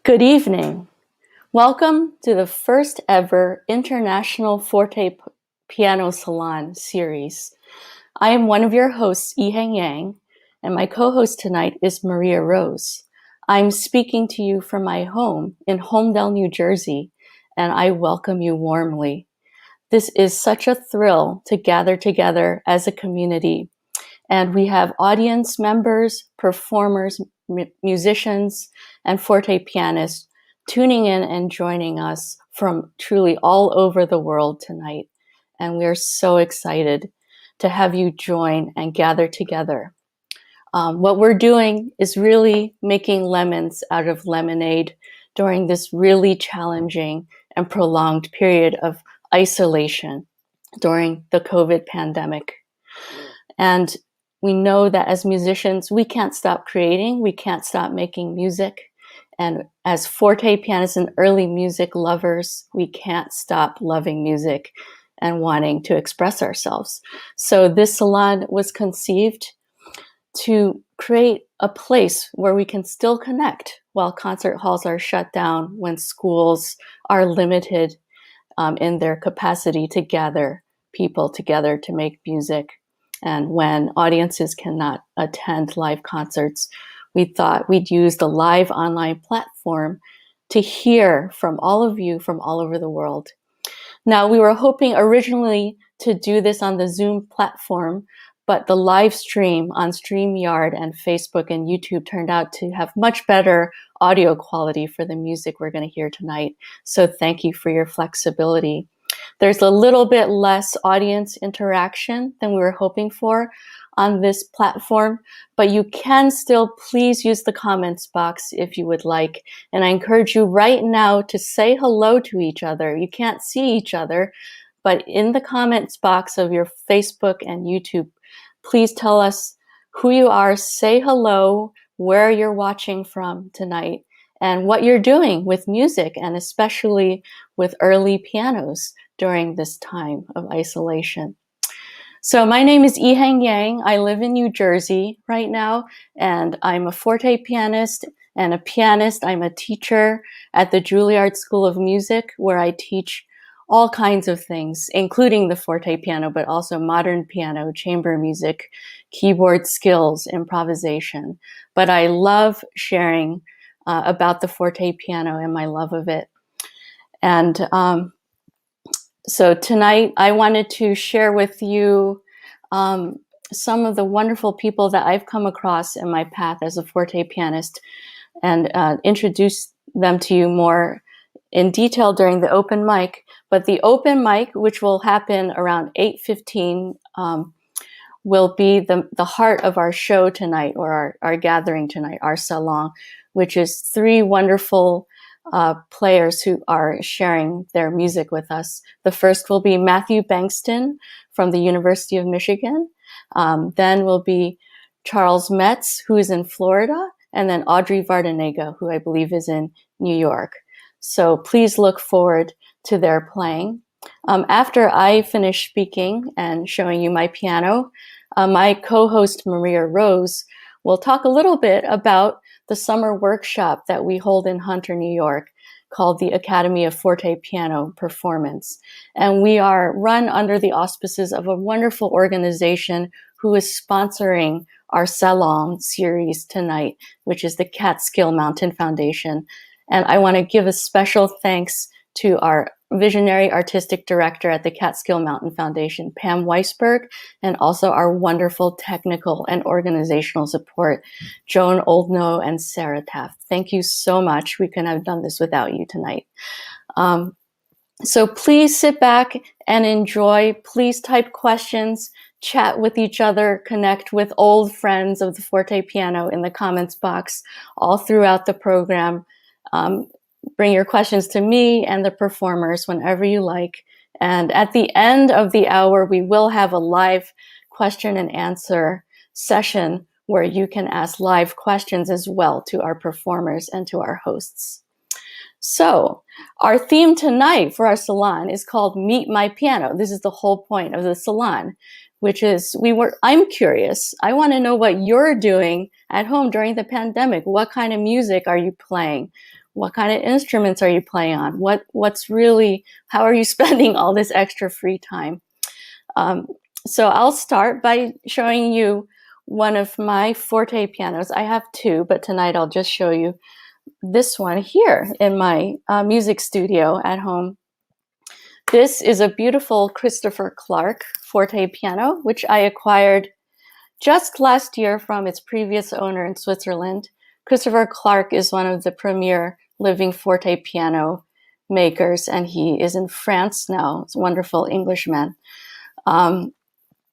Good evening. Welcome to the first ever International Fortepiano Salon Series. I am one of your hosts, Yiheng Yang, and my co-host tonight is Maria Rose. I'm speaking to you from my home in Holmdel, New Jersey, and I welcome you warmly. This is such a thrill to gather together as a community, and we have audience members, performers, musicians, and forte pianists tuning in and joining us from truly all over the world tonight. And we are so excited to have you join and gather together. What we're doing is really making lemons out of lemonade during this really challenging and prolonged period of isolation during the COVID pandemic. And we know that as musicians, we can't stop creating, we can't stop making music. And as forte pianists and early music lovers, we can't stop loving music and wanting to express ourselves. So this salon was conceived to create a place where we can still connect while concert halls are shut down, when schools are limited in their capacity to gather people together to make music. And when audiences cannot attend live concerts, we thought we'd use the live online platform to hear from all of you from all over the world. Now, we were hoping originally to do this on the Zoom platform, but the live stream on StreamYard and Facebook and YouTube turned out to have much better audio quality for the music we're going to hear tonight. So thank you for your flexibility. There's a little bit less audience interaction than we were hoping for on this platform, but you can still please use the comments box if you would like. And I encourage you right now to say hello to each other. You can't see each other, but in the comments box of your Facebook and YouTube, please tell us who you are, say hello, where you're watching from tonight, and what you're doing with music, and especially with early pianos during this time of isolation. So my name is Yiheng Yang. I live in New Jersey right now, and I'm a forte pianist and a pianist. I'm a teacher at the Juilliard School of Music, where I teach all kinds of things, including the forte piano, but also modern piano, chamber music, keyboard skills, improvisation. But I love sharing about the forte piano and my love of it. And so tonight I wanted to share with you some of the wonderful people that I've come across in my path as a forte pianist, and introduce them to you more in detail during the open mic. But the open mic, which will happen around 8:15, will be the heart of our show tonight, or our gathering tonight, our salon, which is three wonderful players who are sharing their music with us. The first will be Matthew Bankston from the University of Michigan. Then will be Charles Metz, who is in Florida, and then Audrey Vardanega, who I believe is in New York. So please look forward to their playing. After I finish speaking and showing you my piano, my co-host Maria Rose will talk a little bit about the summer workshop that we hold in Hunter, New York, called the Academy of Fortepiano Performance. And we are run under the auspices of a wonderful organization who is sponsoring our Salon series tonight, which is the Catskill Mountain Foundation. And I want to give a special thanks to our visionary artistic director at the Catskill Mountain Foundation, Pam Weisberg, and also our wonderful technical and organizational support, Joan Oldknow and Sarah Taft. Thank you so much. We couldn't have done this without you tonight. So please sit back and enjoy. Please type questions, chat with each other, connect with old friends of the forte piano in the comments box all throughout the program. Bring your questions to me and the performers whenever you like. And at the end of the hour, we will have a live question and answer session where you can ask live questions as well to our performers and to our hosts. So our theme tonight for our salon is called Meet My Piano. This is the whole point of the salon, which is I'm curious. I want to know what you're doing at home during the pandemic. What kind of music are you playing? what kind of instruments are you playing on? How are you spending all this extra free time? So I'll start by showing you one of my forte pianos. I have two, but tonight I'll just show you this one here in my music studio at home. This is a beautiful Christopher Clark forte piano, which I acquired just last year from its previous owner in Switzerland. Christopher Clark is one of the premier living forte piano makers, and he is in France now. It's a wonderful Englishman.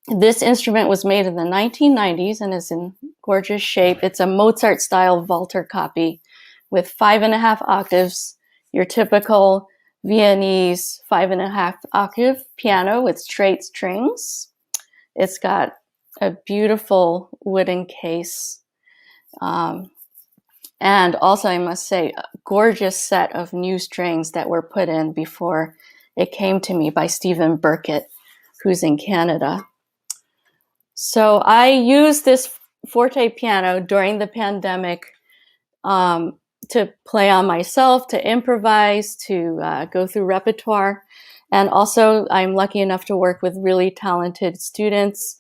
This instrument was made in the 1990s and is in gorgeous shape. It's a Mozart-style Walter copy with 5.5 octaves, your typical Viennese 5.5 octave piano with straight strings. It's got a beautiful wooden case. And also, I must say, a gorgeous set of new strings that were put in before it came to me by Stephen Burkett, who's in Canada. So I used this forte piano during the pandemic to play on myself, to improvise, to go through repertoire. And also, I'm lucky enough to work with really talented students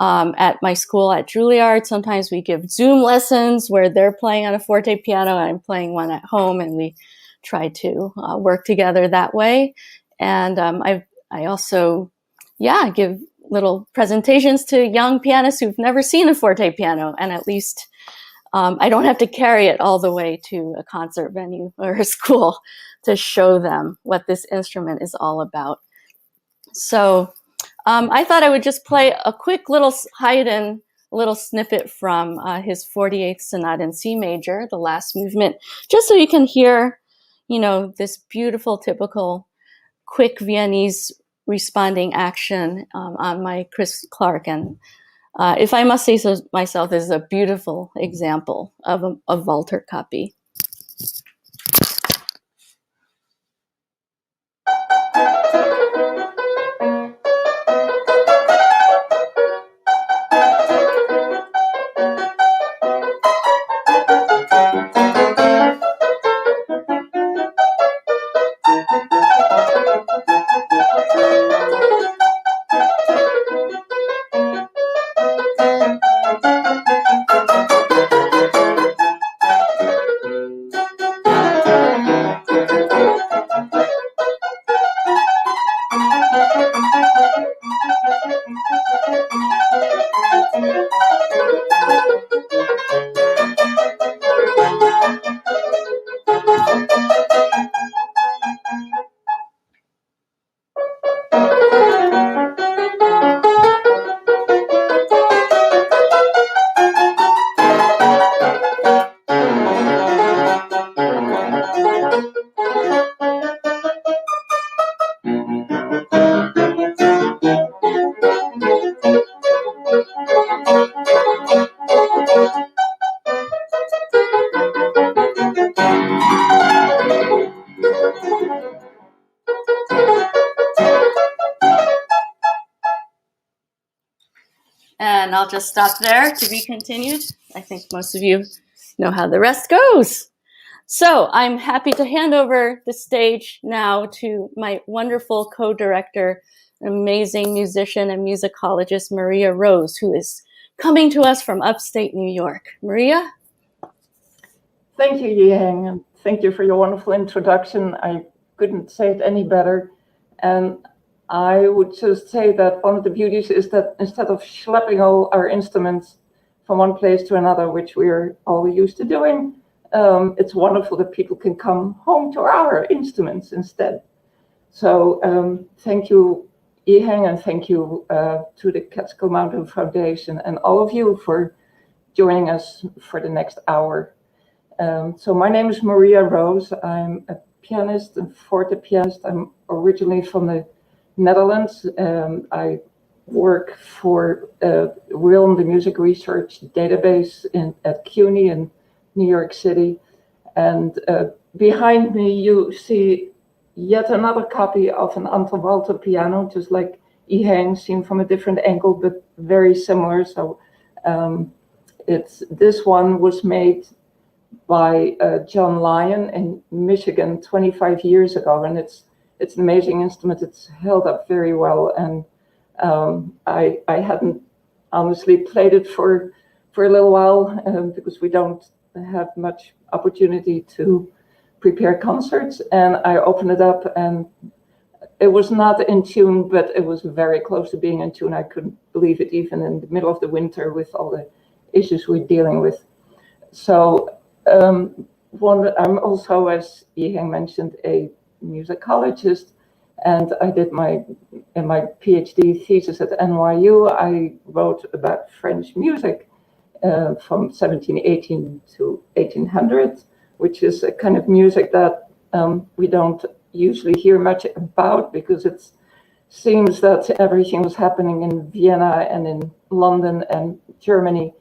at my school at Juilliard. Sometimes we give Zoom lessons where they're playing on a forte piano and I'm playing one at home, and we try to work together that way. And I also, give little presentations to young pianists who've never seen a forte piano, and at least I don't have to carry it all the way to a concert venue or a school to show them what this instrument is all about. So I thought I would just play a quick little Haydn little snippet from his 48th Sonata in C major, the last movement, just so you can hear, this beautiful, typical, quick Viennese responding action on my Chris Clark. And if I must say so myself, this is a beautiful example of a Walter copy. And I'll just stop there, to be continued. I think most of you know how the rest goes. So I'm happy to hand over the stage now to my wonderful co-director, amazing musician and musicologist, Maria Rose, who is coming to us from upstate New York. Maria? Thank you, Yiheng, and thank you for your wonderful introduction. I couldn't say it any better. And I would just say that one of the beauties is that instead of schlepping all our instruments from one place to another, which we're all used to doing, it's wonderful that people can come home to our instruments instead. So thank you, Yiheng, and thank you to the Catskill Mountain Foundation and all of you for joining us for the next hour. So my name is Maria Rose. I'm a pianist and forte pianist. I'm originally from the Netherlands. I work for Wilm, the music research database at CUNY in New York City. And behind me, you see yet another copy of an Anton Walter piano, just like Yiheng, seen from a different angle, but very similar. So this one was made by John Lyon in Michigan 25 years ago, and it's an amazing instrument. It's held up very well, and I hadn't honestly played it for a little while because we don't have much opportunity to prepare concerts. And I opened it up, and it was not in tune, but it was very close to being in tune. I couldn't believe it, even in the middle of the winter with all the issues we're dealing with. So I'm also, as Yiheng mentioned, a musicologist, and I did my PhD thesis at NYU. I wrote about French music from 1718 to 1800, which is a kind of music that we don't usually hear much about, because it seems that everything was happening in Vienna and in London and Germany.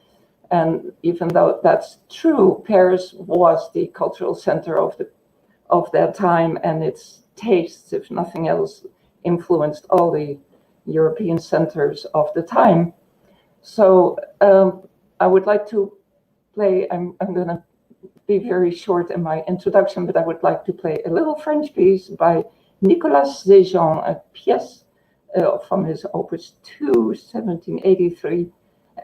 And even though that's true, Paris was the cultural center of that time, and its tastes, if nothing else, influenced all the European centers of the time. So I would like to play, I'm going to be very short in my introduction, but I would like to play a little French piece by Nicolas Zejean, a pièce from his Opus 2, 1783.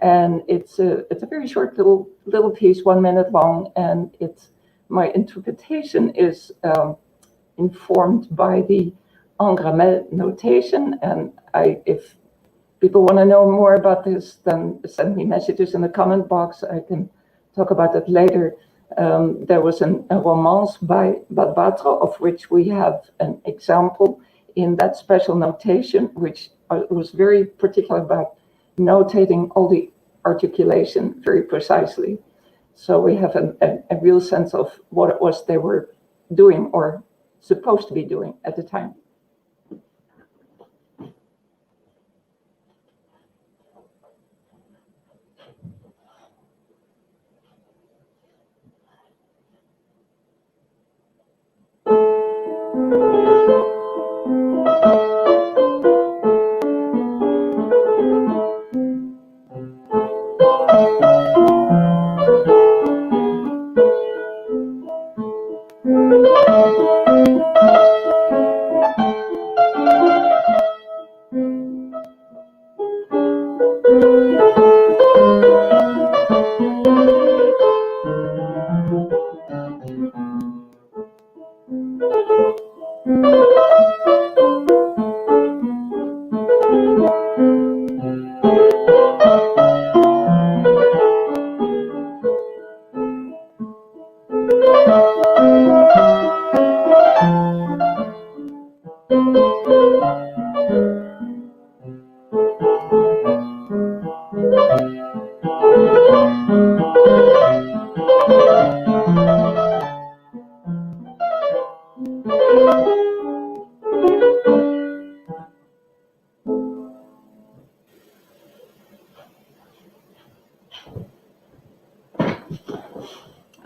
And it's a very short little piece, 1 minute long, and my interpretation is informed by the en grammaire notation. And if people want to know more about this, then send me messages in the comment box. I can talk about that later. There was a romance by Barbatre, of which we have an example in that special notation, which was very particular about notating all the articulation very precisely. So we have a real sense of what it was they were doing or supposed to be doing at the time.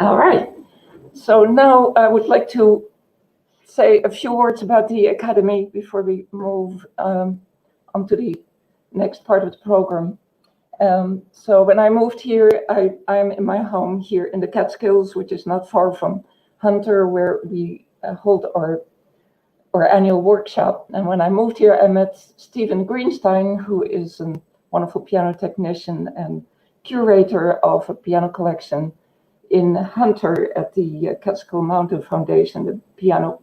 All right. So now I would like to say a few words about the Academy before we move on to the next part of the program. So when I moved here, I'm in my home here in the Catskills, which is not far from Hunter, where we hold our annual workshop. And when I moved here, I met Stephen Greenstein, who is a wonderful piano technician and curator of a piano collection in Hunter at the Catskill Mountain Foundation, the Piano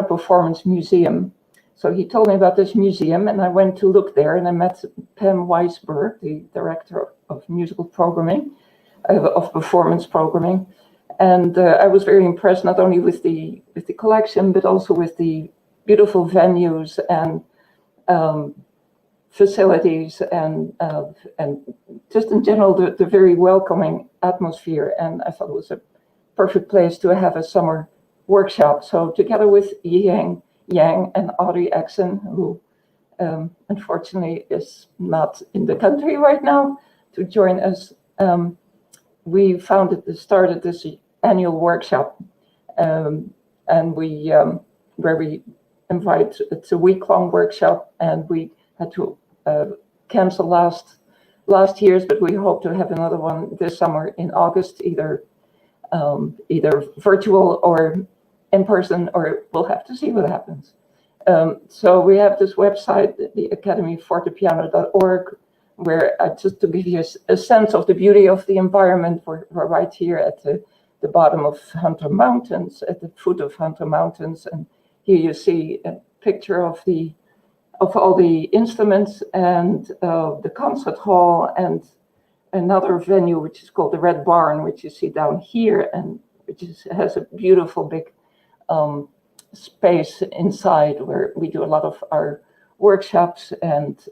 Performance Museum. So he told me about this museum, and I went to look there, and I met Pam Weisberg, the director of musical programming, of performance programming. And I was very impressed, not only with the collection, but also with the beautiful venues and facilities, and just in general, the very welcoming atmosphere. And I thought it was a perfect place to have a summer workshop. So together with Yiheng Yang and Audrey Exon, who unfortunately is not in the country right now to join us, we started this annual workshop, and we where we invite, it's a week-long workshop, and we had to cancel last year's, but we hope to have another one this summer in August, either either virtual or in person, or we'll have to see what happens. So we have this website, the academyfortepiano.org, where just to give you a sense of the beauty of the environment, we're right here at the bottom of Hunter Mountains, at the foot of Hunter Mountains, and here you see a picture of all the instruments and the concert hall and another venue which is called the Red Barn, which you see down here, and which has a beautiful big space inside where we do a lot of our workshops and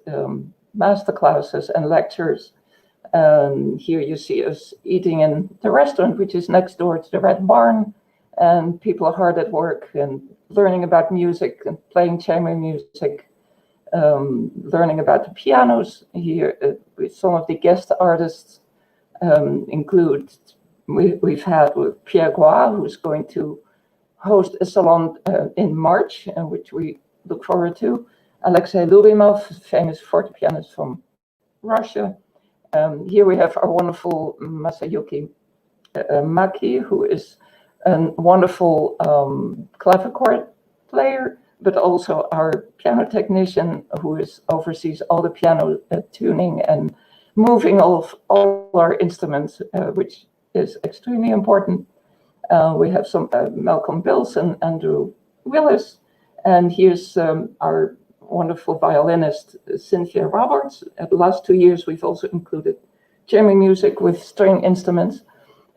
master classes and lectures. Here you see us eating in the restaurant, which is next door to the Red Barn, and people are hard at work and learning about music and playing chamber music, learning about the pianos here with some of the guest artists. We've had with Pierre Gois, who's going to host a salon in March, which we look forward to. Alexei Lubimov, famous fortepianist from Russia. Here we have our wonderful Masayuki Maki, who is a wonderful clavichord player, but also our piano technician who oversees all the piano tuning and moving of all our instruments, which is extremely important. We have some Malcolm Bills and Andrew Willis, and here's our wonderful violinist Cynthia Roberts. At the last 2 years, we've also included chamber music with string instruments,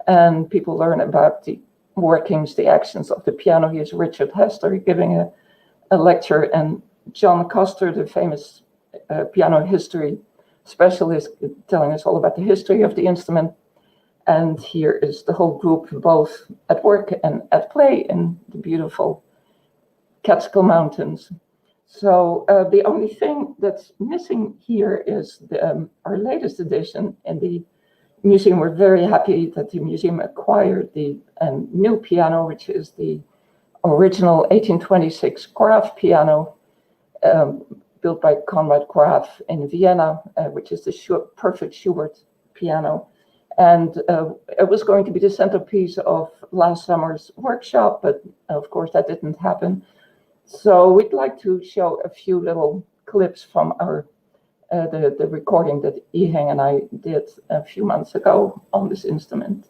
and people learn about the workings, the actions of the piano. Here's Richard Hester giving a lecture, and John Coster, the famous piano history specialist, telling us all about the history of the instrument. And here is the whole group, both at work and at play in the beautiful Catskill Mountains. So the only thing that's missing here is our latest edition in the museum. We're very happy that the museum acquired the new piano, which is the original 1826 Graf piano, built by Konrad Graf in Vienna, which is the perfect Schubert piano. And it was going to be the centerpiece of last summer's workshop, but of course that didn't happen. So we'd like to show a few little clips from the recording that Iheng and I did a few months ago on this instrument.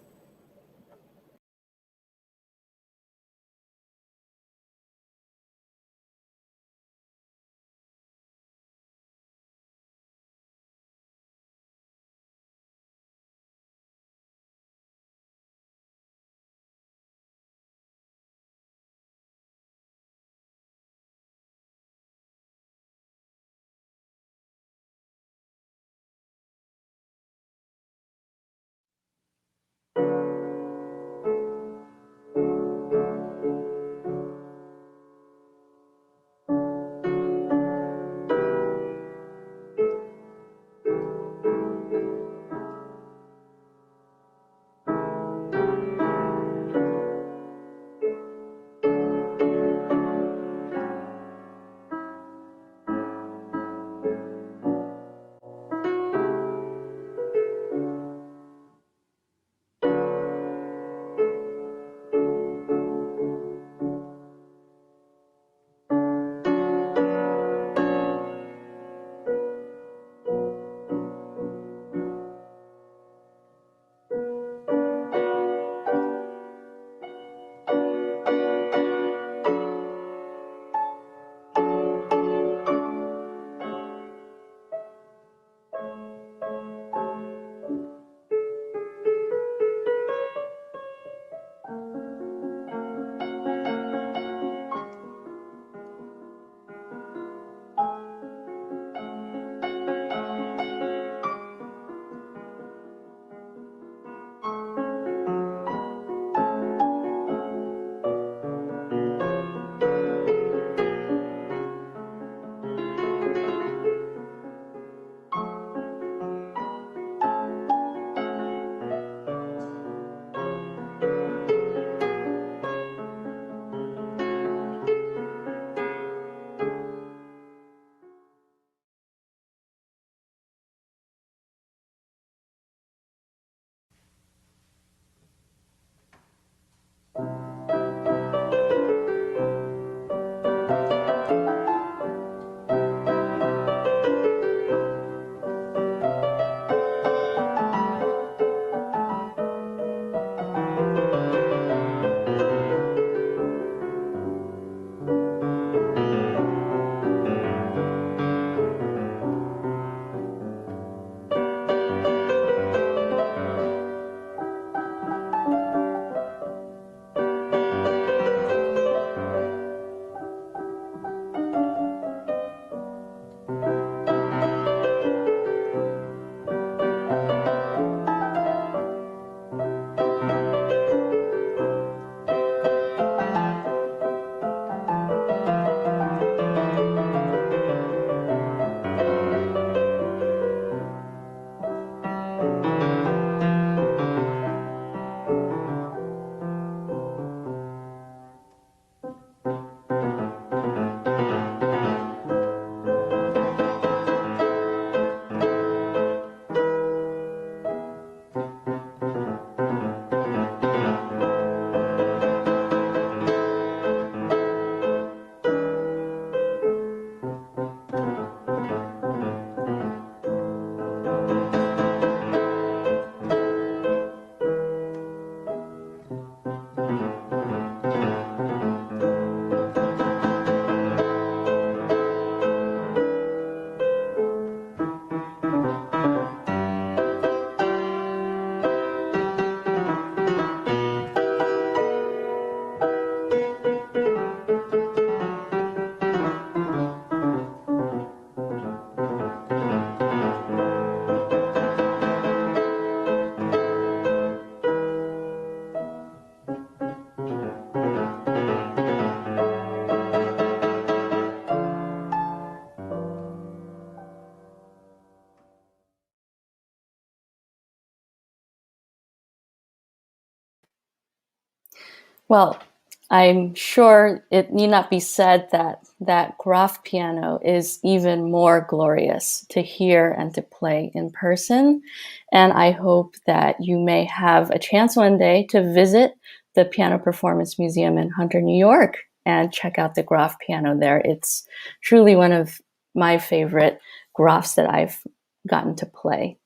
Well, I'm sure it need not be said that that Graf piano is even more glorious to hear and to play in person. And I hope that you may have a chance one day to visit the Piano Performance Museum in Hunter, New York, and check out the Graf piano there. It's truly one of my favorite Grafs that I've gotten to play.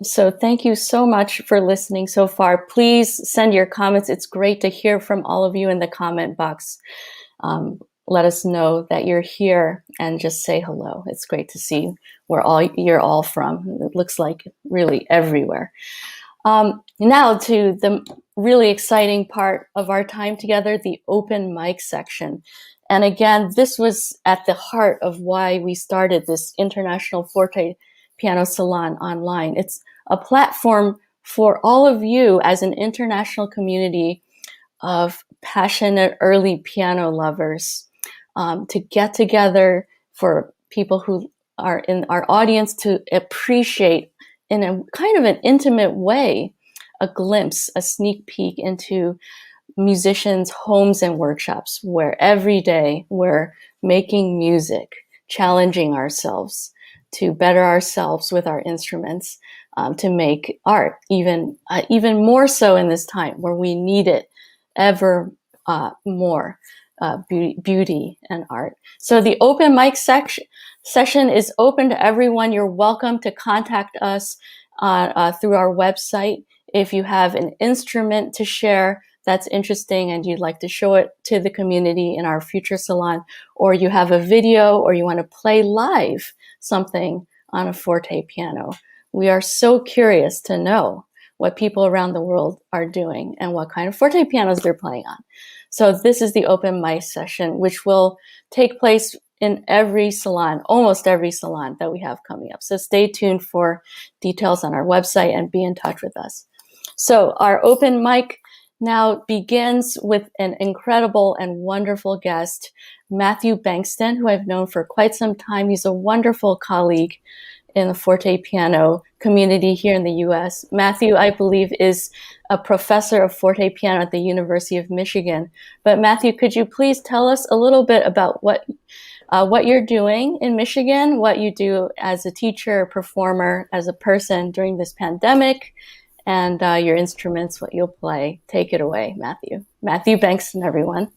So thank you so much for listening so far. Please send your comments. It's great to hear from all of you in the comment box. Let us know that you're here and just say hello. It's great to see where you're all from. It looks like really everywhere. Now to the really exciting part of our time together, the open mic section. And again, this was at the heart of why we started this International Fortepiano Salon online. It's a platform for all of you as an international community of passionate early piano lovers to get together, for people who are in our audience to appreciate in a kind of an intimate way a glimpse, a sneak peek into musicians' homes and workshops where every day we're making music, challenging ourselves to better ourselves with our instruments, to make art, even more so in this time where we need it ever more, beauty and art. So the open mic session is open to everyone. You're welcome to contact us through our website. If you have an instrument to share that's interesting and you'd like to show it to the community in our future salon, or you have a video, or you want to play live something on a forte piano, we are so curious to know what people around the world are doing and what kind of forte pianos they're playing on. So this is the open mic session, which will take place in every salon, almost every salon that we have coming up. So stay tuned for details on our website and be in touch with us. So our open mic now begins with an incredible and wonderful guest, Matthew Bankston, who I've known for quite some time. He's a wonderful colleague in the forte piano community here in the US. Matthew, I believe, is a professor of forte piano at the University of Michigan. But Matthew, could you please tell us a little bit about what you're doing in Michigan, what you do as a teacher, performer, as a person during this pandemic, and your instruments, what you'll play. Take it away, Matthew. Matthew Bankston, everyone.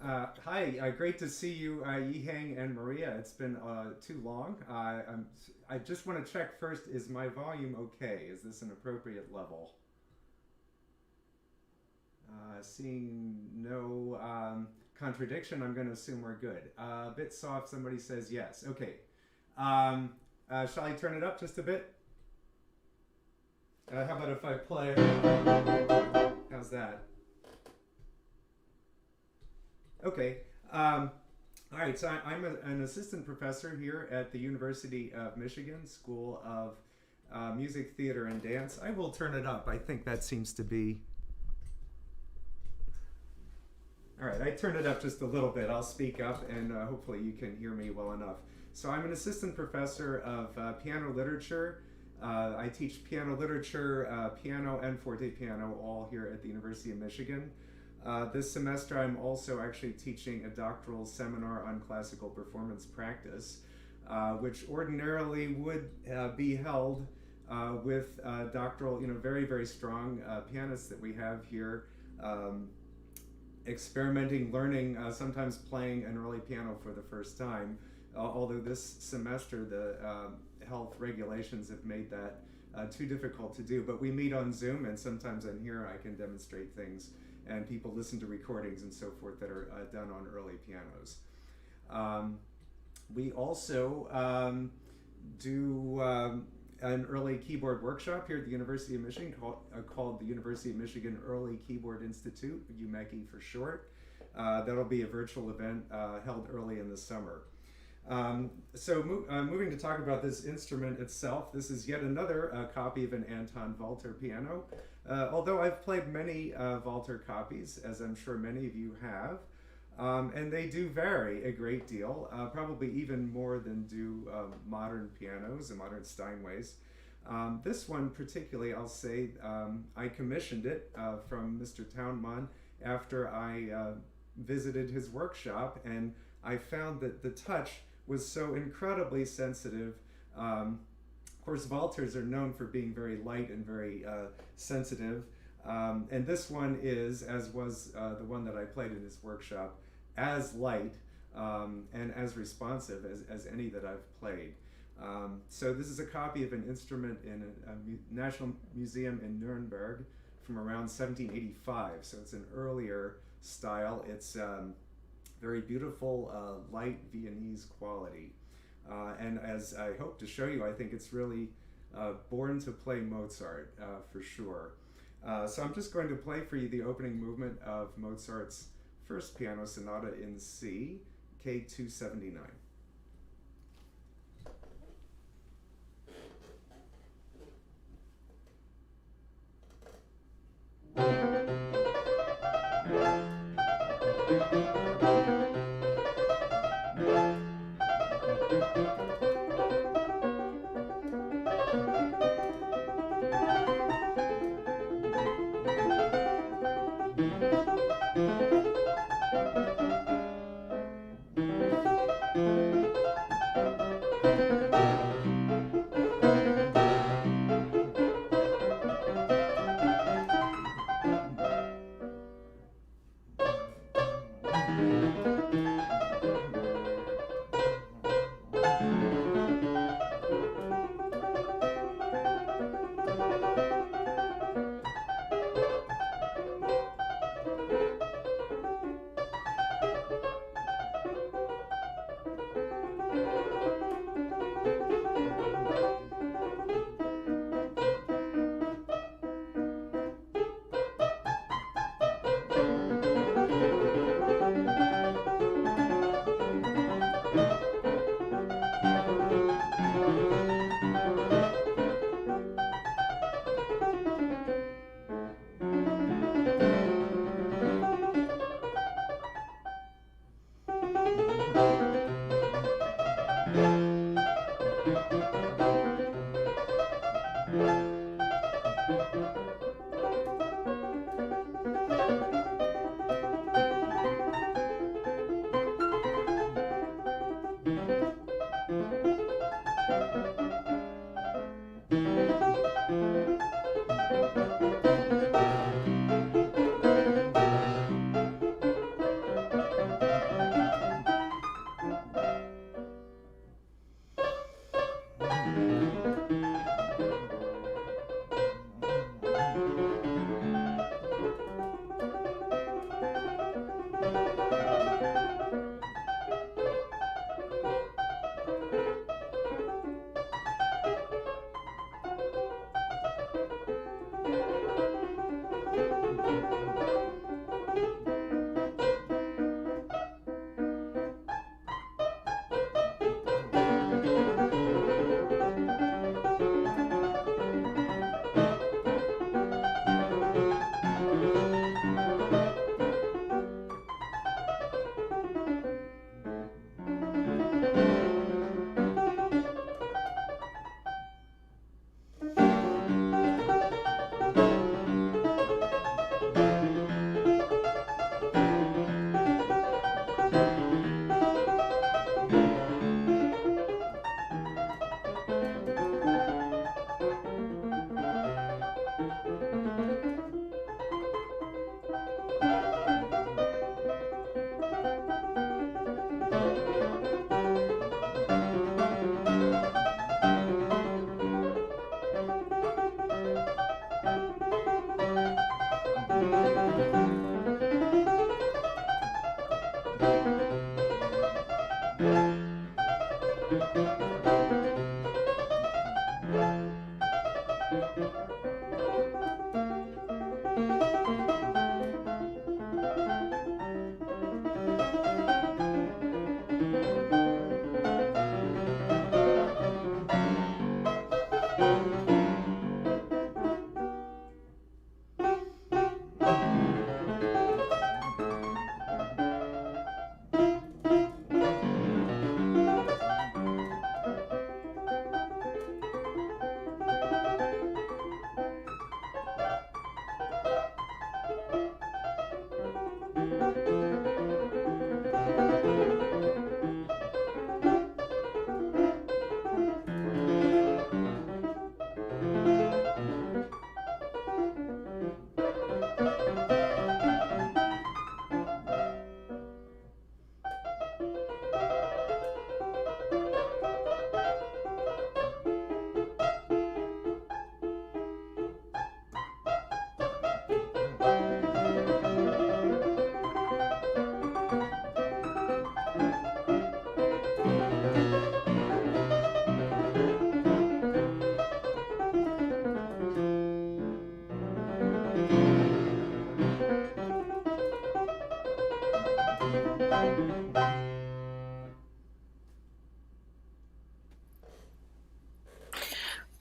Hi, great to see you, Yihang and Maria. It's been too long. I just want to check first, is my volume okay? Is this an appropriate level? Seeing no contradiction, I'm going to assume we're good. A bit soft, somebody says yes. Okay. Shall I turn it up just a bit? How about if I play? How's that? Okay. All right. So I'm an assistant professor here at the University of Michigan School of Music, Theater, and Dance. I will turn it up. I think that seems to be. All right. I turned it up just a little bit. I'll speak up, and hopefully you can hear me well enough. So I'm an assistant professor of piano literature. I teach piano literature, piano, and fortepiano all here at the University of Michigan. This semester, I'm also actually teaching a doctoral seminar on classical performance practice, which ordinarily would be held with doctoral, very, very strong pianists that we have here, experimenting, learning, sometimes playing an early piano for the first time. Although this semester the health regulations have made that too difficult to do. But we meet on Zoom, and sometimes I'm here, I can demonstrate things, and people listen to recordings and so forth that are done on early pianos. We also do an early keyboard workshop here at the University of Michigan called the University of Michigan Early Keyboard Institute, UMECI for short. That'll be a virtual event held early in the summer. Moving to talk about this instrument itself, this is yet another copy of an Anton Walter piano. Although I've played many Walter copies, as I'm sure many of you have, and they do vary a great deal, probably even more than do modern pianos and modern Steinways. This one particularly, I'll say, I commissioned it from Mr. Townman after I visited his workshop, and I found that the touch was so incredibly sensitive. Of course, Walters are known for being very light and very sensitive, and this one is, as was the one that I played in his workshop, as light and as responsive as any that I've played. So this is a copy of an instrument in a National Museum in Nuremberg from around 1785. So it's an earlier style. It's very beautiful, light Viennese quality. And as I hope to show you, I think it's really born to play Mozart for sure. So I'm just going to play for you the opening movement of Mozart's First Piano Sonata in C, K279.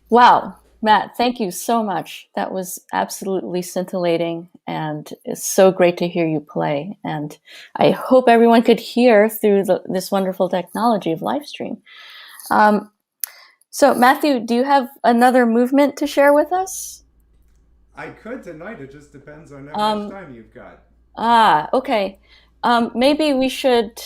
Wow, Matt, thank you so much. That was absolutely scintillating, and it's so great to hear you play. And I hope everyone could hear through this wonderful technology of live stream. So, Matthew, do you have another movement to share with us? I could tonight. It just depends on how much time you've got. Okay. Maybe we should.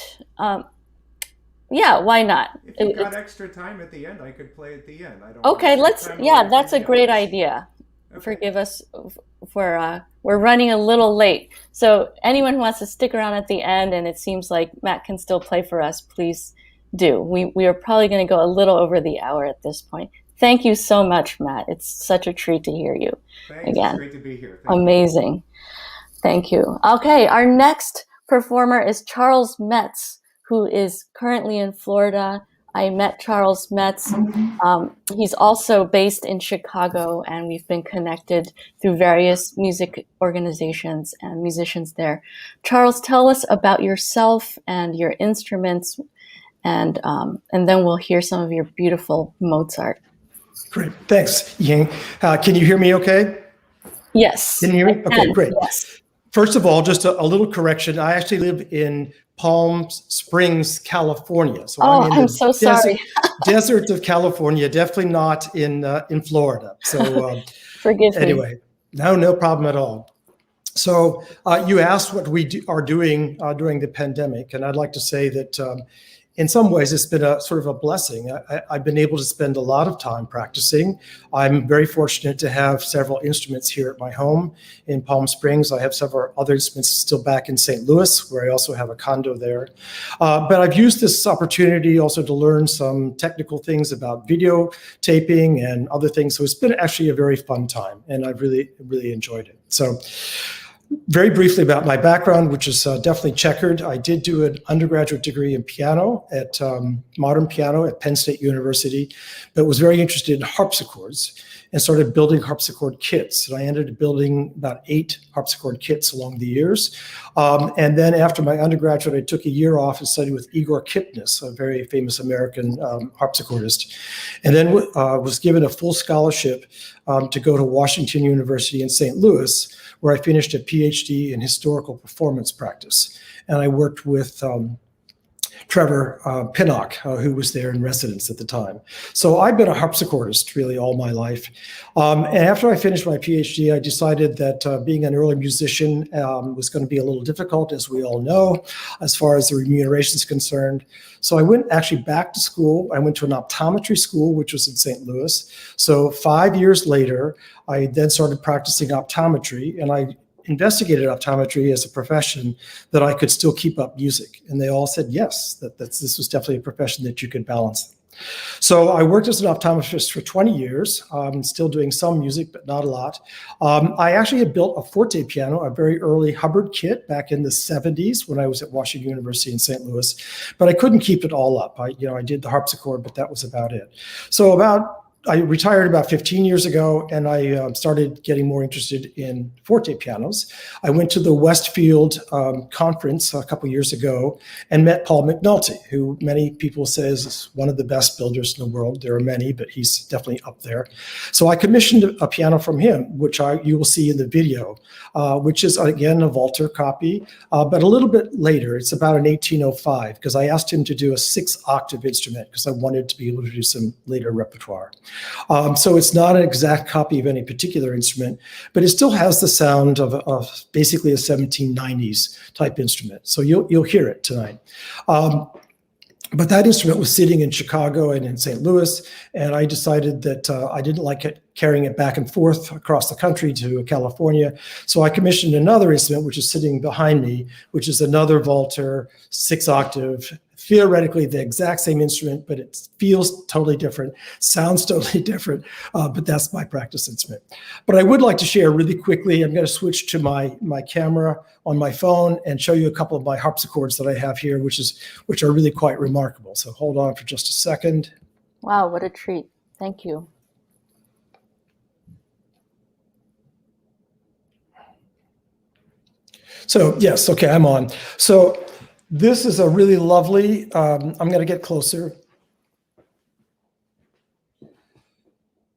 Yeah, why not? If you've got extra time at the end, I could play at the end. I don't. Okay, want to take time away from that's a the great others. idea. Okay. Forgive us for we're running a little late. So anyone who wants to stick around at the end, and it seems like Matt can still play for us, please do. We are probably going to go a little over the hour at this point. Thank you so much, Matt. It's such a treat to hear you. Thanks. Again. It's great to be here. Thank Amazing. You. Thank you. Okay, our next performer is Charles Metz, who is currently in Florida. I met Charles Metz. He's also based in Chicago, and we've been connected through various music organizations and musicians there. Charles, tell us about yourself and your instruments, and then we'll hear some of your beautiful Mozart. Great, thanks, Ying. Can you hear me okay? Yes. Can you hear me? Okay, great. Yes. First of all, just a little correction. I actually live in Palm Springs, California. So I'm so sorry. Desert of California, definitely not in Florida. So forgive me. Anyway, no problem at all. So you asked what we are doing during the pandemic, and I'd like to say that in some ways, it's been a sort of a blessing. I've been able to spend a lot of time practicing. I'm very fortunate to have several instruments here at my home in Palm Springs. I have several other instruments still back in St. Louis, where I also have a condo there. But I've used this opportunity also to learn some technical things about video taping and other things. So it's been actually a very fun time, and I've really enjoyed it. So very briefly about my background, which is definitely checkered. I did do an undergraduate degree in piano at modern piano at Penn State University, but was very interested in harpsichords and started building harpsichord kits. And I ended up building about 8 harpsichord kits along the years. And then after my undergraduate, I took a year off and studied with Igor Kipnis, a very famous American harpsichordist, and then was given a full scholarship to go to Washington University in St. Louis, where I finished a PhD in historical performance practice. And I worked with Trevor Pinnock, who was there in residence at the time. So I've been a harpsichordist really all my life. And after I finished my PhD, I decided that being an early musician was going to be a little difficult, as we all know, as far as the remuneration is concerned. So I went actually back to school. I went to an optometry school, which was in St. Louis. So 5 years later, I then started practicing optometry, and I investigated optometry as a profession that I could still keep up music. And they all said yes, this was definitely a profession that you could balance. So I worked as an optometrist for 20 years, still doing some music, but not a lot. I actually had built a fortepiano, a very early Hubbard kit back in the 70s when I was at Washington University in St. Louis, but I couldn't keep it all up. I did the harpsichord, but that was about it. So I retired about 15 years ago, and I started getting more interested in fortepianos. I went to the Westfield conference a couple years ago and met Paul McNulty, who many people say is one of the best builders in the world. There are many, but he's definitely up there. So I commissioned a piano from him, which you will see in the video, which is, again, a Walter copy, but a little bit later. It's about an 1805, because I asked him to do a 6-octave instrument because I wanted to be able to do some later repertoire. So it's not an exact copy of any particular instrument, but it still has the sound of basically a 1790s type instrument. So you'll hear it tonight. But that instrument was sitting in Chicago and in St. Louis, and I decided that I didn't like carrying it back and forth across the country to California. So I commissioned another instrument, which is sitting behind me, which is another Walter 6-octave, theoretically the exact same instrument, but it feels totally different, sounds totally different, but that's my practice instrument. But I would like to share really quickly, I'm going to switch to my camera on my phone and show you a couple of my harpsichords that I have here, which are really quite remarkable. So hold on for just a second. Wow, what a treat. Thank you. So yes, okay, I'm on. So This is a really lovely, I'm going to get closer,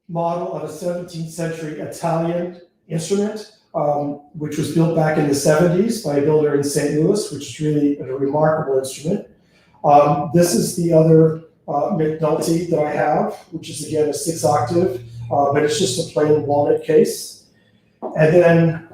model of a 17th century Italian instrument, which was built back in the 70s by a builder in St. Louis, which is really a remarkable instrument. This is the other McNulty that I have, which is again a 6-octave, but it's just a plain walnut case. And then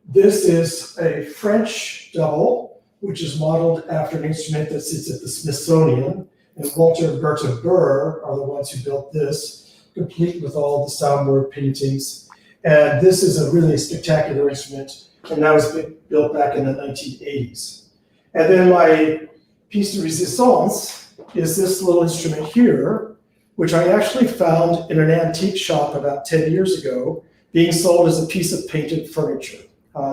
this is a French double, which is modeled after an instrument that sits at the Smithsonian. And Walter and Bertha Burr are the ones who built this, complete with all the soundboard paintings. And this is a really spectacular instrument, and that was built back in the 1980s. And then my piece de resistance is this little instrument here, which I actually found in an antique shop about 10 years ago, being sold as a piece of painted furniture.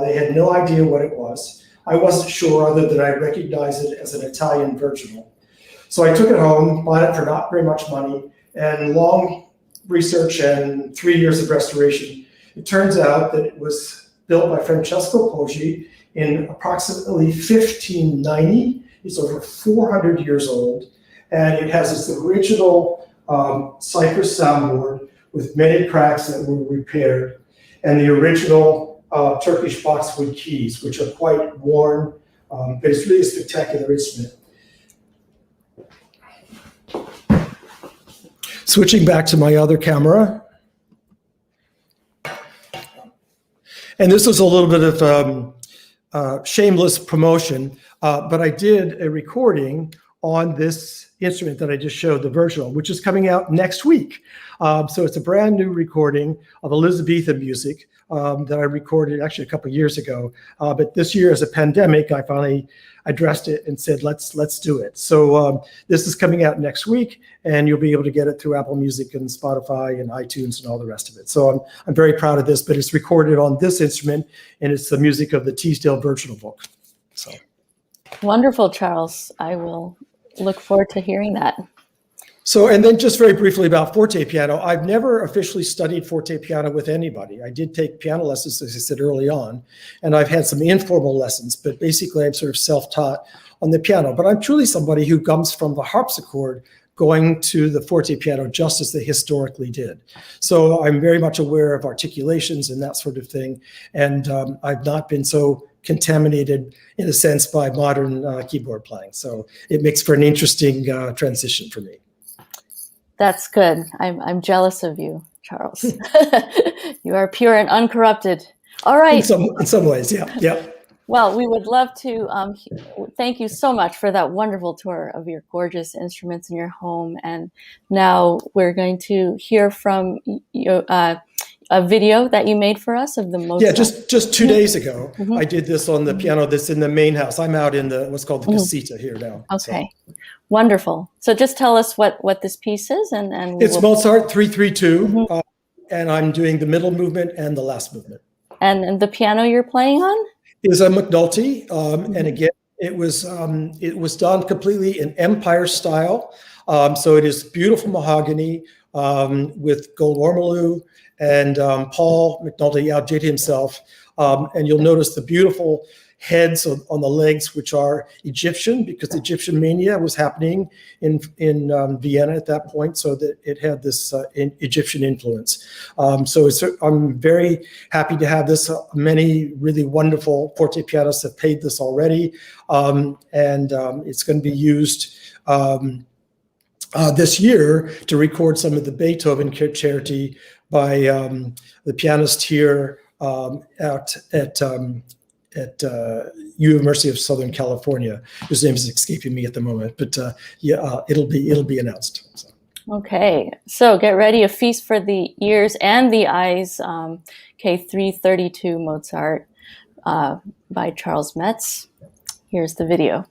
They had no idea what it was. I wasn't sure, other than I recognized it as an Italian virginal. So I took it home, bought it for not very much money, and long research and 3 years of restoration, it turns out that it was built by Francesco Poggi in approximately 1590. It's over 400 years old, and it has its original cypress soundboard with many cracks that were repaired, and the original Turkish boxwood keys, which are quite worn, but it's really a spectacular instrument. Switching back to my other camera. And this was a little bit of shameless promotion, but I did a recording on this instrument that I just showed, the virginal, which is coming out next week. So it's a brand new recording of Elizabethan music that I recorded actually a couple of years ago. But this year, as a pandemic, I finally addressed it and said, let's do it. So this is coming out next week, and you'll be able to get it through Apple Music and Spotify and iTunes and all the rest of it. So I'm very proud of this, but it's recorded on this instrument, and it's the music of the Teasdale Virginal Book. So Wonderful, Charles. I will look forward to hearing that. So, and then just very briefly about fortepiano. I've never officially studied fortepiano with anybody. I did take piano lessons, as I said early on, and I've had some informal lessons, but basically I'm sort of self-taught on the piano. But I'm truly somebody who comes from the harpsichord going to the fortepiano just as they historically did. So I'm very much aware of articulations and that sort of thing. And I've not been so contaminated, in a sense, by modern keyboard playing. So it makes for an interesting transition for me. That's good. I'm jealous of you, Charles. You are pure and uncorrupted. All right. In some ways, yeah. Well, we would love to thank you so much for that wonderful tour of your gorgeous instruments in your home. And now we're going to hear from you, a video that you made for us of the Mozart. Yeah, just 2 days ago, I did this on the piano that's in the main house. I'm out in the what's called the casita here now. Okay, so. Wonderful. So just tell us what this piece is, and it's Mozart 332, and I'm doing the middle movement and the last movement. And the piano you're playing on is a McNulty, and again, it was done completely in Empire style. So it is beautiful mahogany with gold ormolu, and Paul McNulty outdid himself. And you'll notice the beautiful heads on the legs, which are Egyptian, because Egyptian mania was happening in Vienna at that point, so that it had this Egyptian influence. So I'm very happy to have this. Many really wonderful fortepianists have played this already, and it's going to be used this year to record some of the Beethoven concerti by the pianist here at University of Southern California, whose name is escaping me at the moment, but it'll be announced. So. Okay, so get ready, a feast for the ears and the eyes. K332 Mozart by Charles Metz. Here's the video.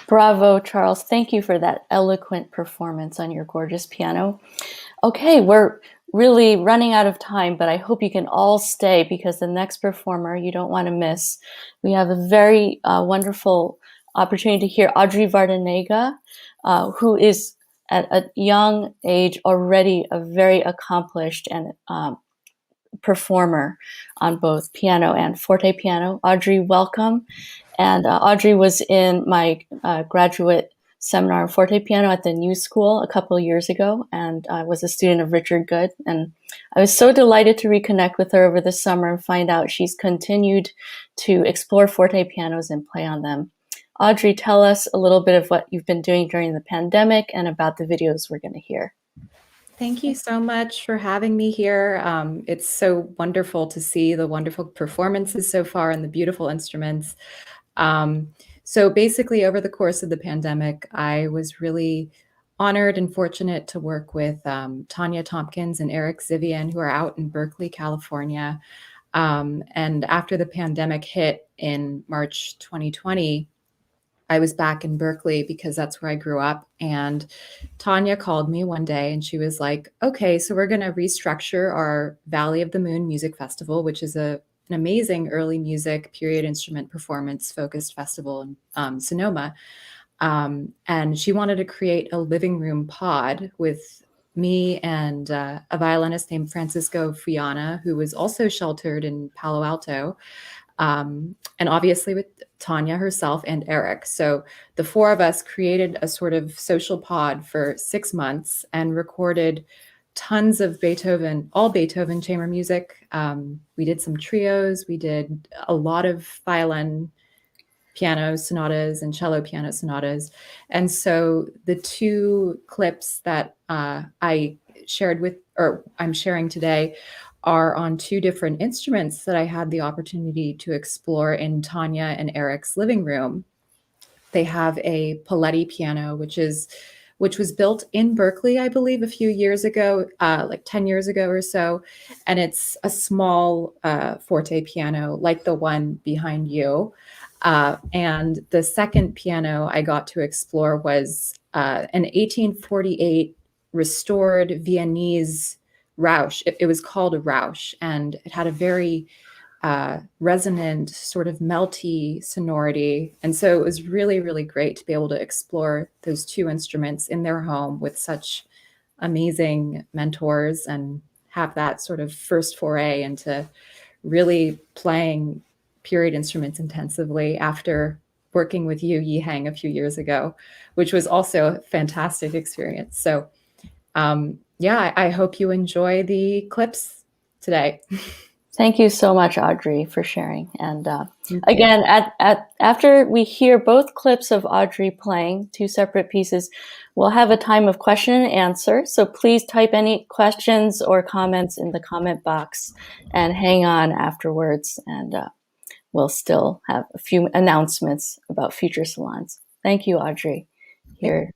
Bravo, Charles. Thank you for that eloquent performance on your gorgeous piano. Okay, we're really running out of time, but I hope you can all stay because the next performer you don't want to miss. We have a very wonderful opportunity to hear Audrey Vardanega, who is at a young age already a very accomplished and performer on both piano and forte piano. Audrey, welcome. And Audrey was in my graduate seminar on forte piano at the New School a couple of years ago, and I was a student of Richard Good. And I was so delighted to reconnect with her over the summer and find out she's continued to explore forte pianos and play on them. Audrey, tell us a little bit of what you've been doing during the pandemic and about the videos we're going to hear. Thank you so much for having me here. It's so wonderful to see the wonderful performances so far and the beautiful instruments. So basically, over the course of the pandemic, I was really honored and fortunate to work with Tanya Tompkins and Eric Zivian, who are out in Berkeley, California. And after the pandemic hit in March 2020, I was back in Berkeley because that's where I grew up. And Tanya called me one day and she was like, okay, so we're going to restructure our Valley of the Moon Music Festival, which is an amazing early music period instrument performance focused festival in Sonoma. And she wanted to create a living room pod with me and a violinist named Francisco Fiana, who was also sheltered in Palo Alto. And obviously with Tanya herself and Eric. So the four of us created a sort of social pod for 6 months and recorded tons of Beethoven, all Beethoven chamber music. We did some trios. We did a lot of violin piano sonatas and cello piano sonatas. And so the two clips that I shared with, or I'm sharing today, are on two different instruments that I had the opportunity to explore in Tanya and Eric's living room. They have a Paletti piano, which was built in Berkeley, I believe, a few years ago, like 10 years ago or so. And it's a small forte piano, like the one behind you. And the second piano I got to explore was an 1848 restored Viennese Rausch. It was called a Rausch, and it had a very resonant, sort of melty sonority. And so it was really, really great to be able to explore those two instruments in their home with such amazing mentors and have that sort of first foray into really playing period instruments intensively after working with you, Yihang, a few years ago, which was also a fantastic experience. So yeah, I hope you enjoy the clips today. Thank you so much, Audrey, for sharing. And again, after we hear both clips of Audrey playing two separate pieces, we'll have a time of question and answer. So please type any questions or comments in the comment box and hang on afterwards. And we'll still have a few announcements about future salons. Thank you, Audrey. Here.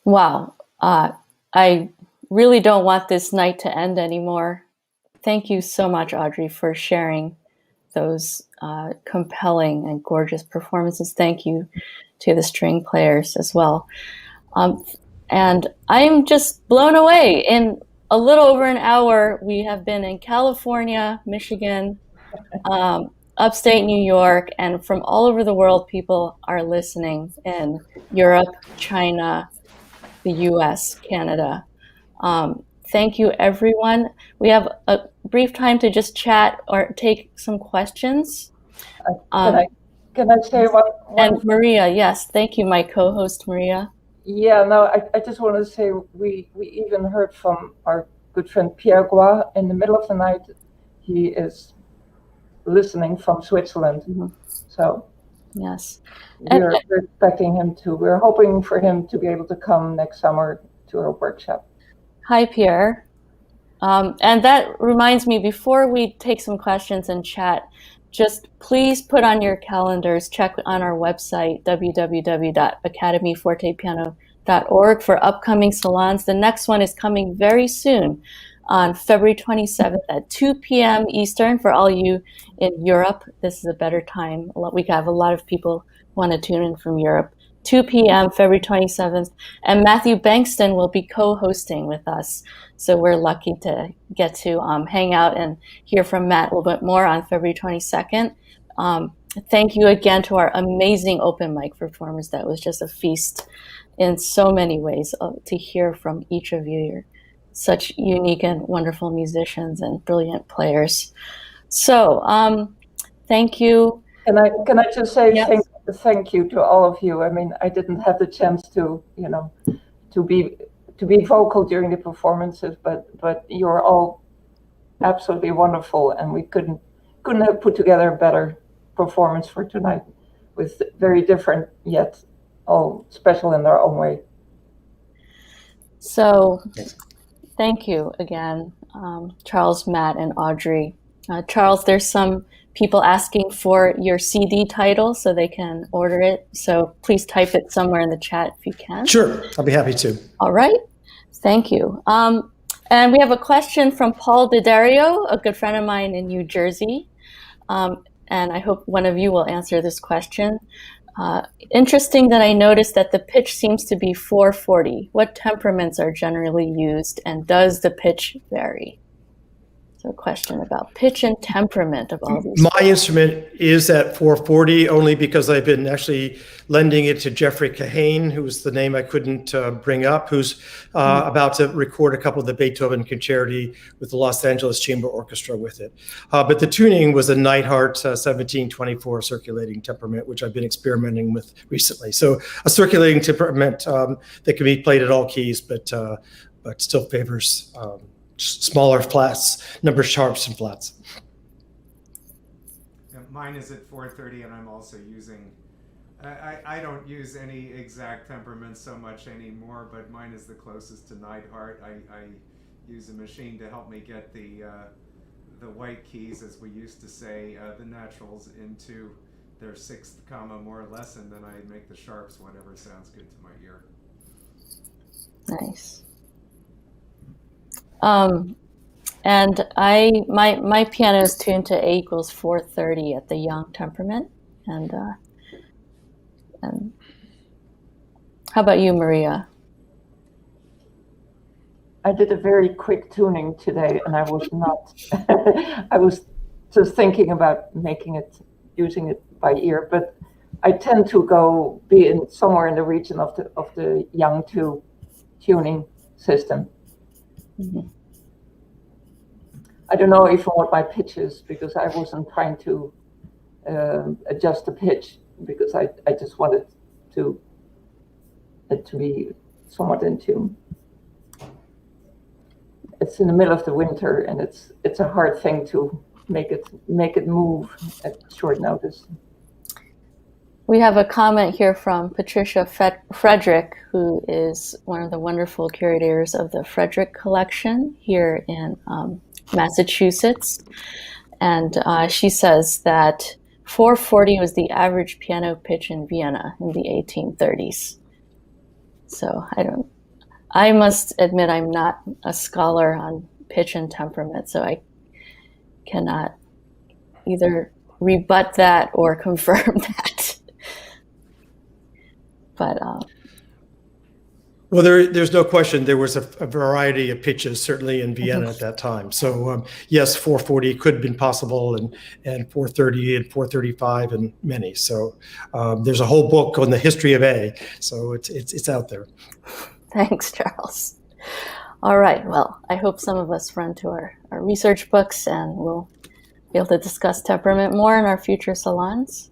Wow. I really don't want this night to end anymore. Thank you so much, Audrey, for sharing those compelling and gorgeous performances. Thank you to the string players as well. And I am just blown away. In a little over an hour, we have been in California, Michigan, upstate New York, and from all over the world, people are listening in Europe, China, the US, Canada. Thank you, everyone. We have a brief time to just chat or take some questions. Can I say one? And Maria, yes, thank you, my co-host Maria. Yeah, no, I just want to say we even heard from our good friend Pierre Gois in the middle of the night. He is listening from Switzerland. Mm-hmm. So yes, we're expecting him to. We're hoping for him to be able to come next summer to our workshop. Hi, Pierre. And that reminds me, before we take some questions and chat, just please put on your calendars, check on our website, www.academyfortepiano.org, for upcoming salons. The next one is coming very soon on February 27th at 2 p.m. Eastern. For all you in Europe, this is a better time. We have a lot of people who want to tune in from Europe. 2 p.m. February 27th, and Matthew Bankston will be co-hosting with us. So we're lucky to get to hang out and hear from Matt a little bit more on February 22nd. Thank you again to our amazing open mic performers. That was just a feast in so many ways to hear from each of you. You're such unique and wonderful musicians and brilliant players. So thank you. Can I just say yes. thank you to all of you. I mean, I didn't have the chance to, to be vocal during the performances, but you're all absolutely wonderful, and we couldn't have put together a better performance for tonight, with very different yet all special in their own way. So thank you again, Charles, Matt, and Audrey. Charles, there's some people asking for your CD title so they can order it. So please type it somewhere in the chat if you can. Sure, I'll be happy to. All right, thank you. And we have a question from Paul Didario, a good friend of mine in New Jersey. And I hope one of you will answer this question. Interesting that I noticed that the pitch seems to be 440. What temperaments are generally used, and does the pitch vary? So a question about pitch and temperament of all these. My instrument is at 440 only because I've been actually lending it to Jeffrey Kahane, who's the name I couldn't bring up, who's about to record a couple of the Beethoven Concerti with the Los Angeles Chamber Orchestra with it. But the tuning was a Neidhart 1724 circulating temperament, which I've been experimenting with recently. So a circulating temperament that can be played at all keys, but still favors smaller flats, number sharps and flats. Yeah, mine is at 430, and I'm also using, I don't use any exact temperaments so much anymore, but mine is the closest to Neidhart. I use a machine to help me get the white keys, as we used to say, the naturals into their sixth comma more or less, and then I make the sharps whatever sounds good to my ear. Nice. And my piano is tuned to A equals 430 at the Young temperament. And how about you, Maria? I did a very quick tuning today, and I was not. I was just thinking about using it by ear, but I tend to be in somewhere in the region of the Young 2 tuning system. Mm-hmm. I don't know even what my pitch is, because I wasn't trying to adjust the pitch, because I just wanted it to be somewhat in tune. It's in the middle of the winter, and it's a hard thing to make it move at short notice. We have a comment here from Patricia Frederick, who is one of the wonderful curators of the Frederick Collection here in Massachusetts. And she says that 440 was the average piano pitch in Vienna in the 1830s. So I must admit I'm not a scholar on pitch and temperament, so I cannot either rebut that or confirm that. But well, there's no question there was a variety of pitches, certainly in Vienna at that time. So yes, 440 could have been possible, and 430 and 435 and many. So there's a whole book on the history of A. So it's out there. Thanks, Charles. All right. Well, I hope some of us run to our research books, and we'll be able to discuss temperament more in our future salons.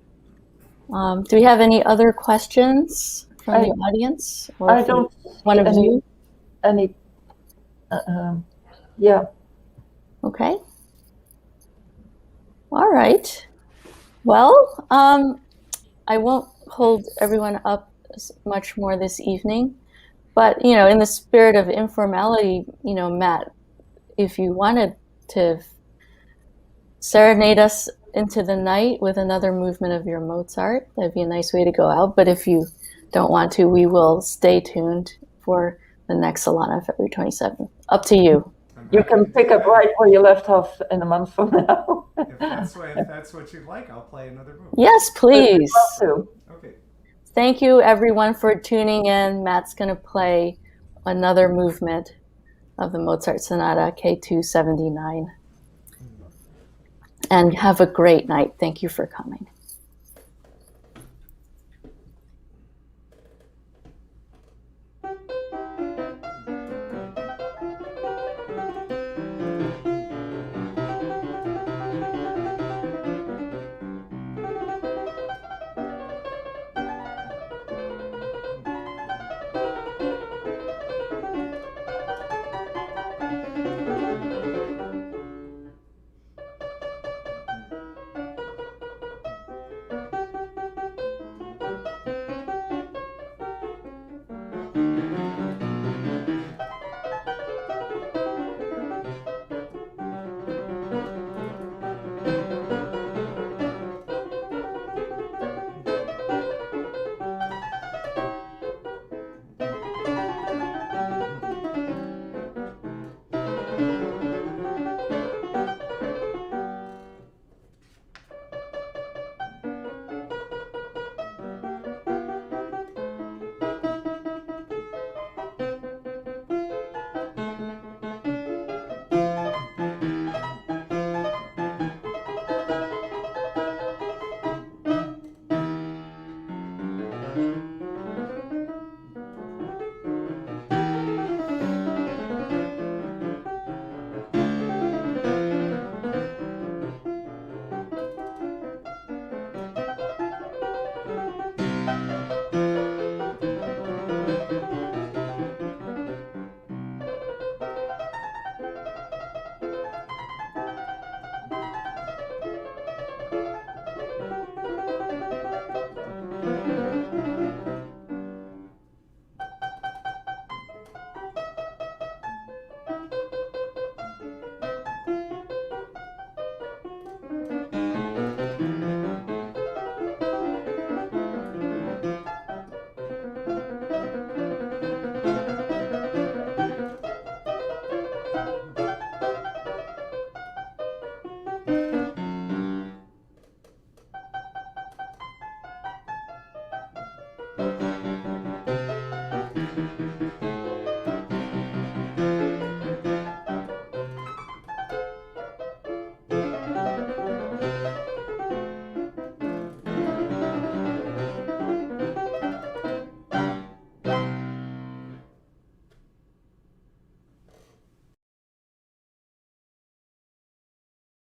Do we have any other questions from the audience? Or I don't one of you? Any? Yeah. Okay. All right. Well, I won't hold everyone up much more this evening, but in the spirit of informality, Matt, if you wanted to serenade us into the night with another movement of your Mozart, that'd be a nice way to go out. But if you don't want to, we will stay tuned for the next salon on February 27th. Up to you. You can pick up right where you left off in a month from now. If that's what you'd like, I'll play another movement. Yes, please. Okay. Thank you, everyone, for tuning in. Matt's going to play another movement of the Mozart Sonata K279. And have a great night. Thank you for coming.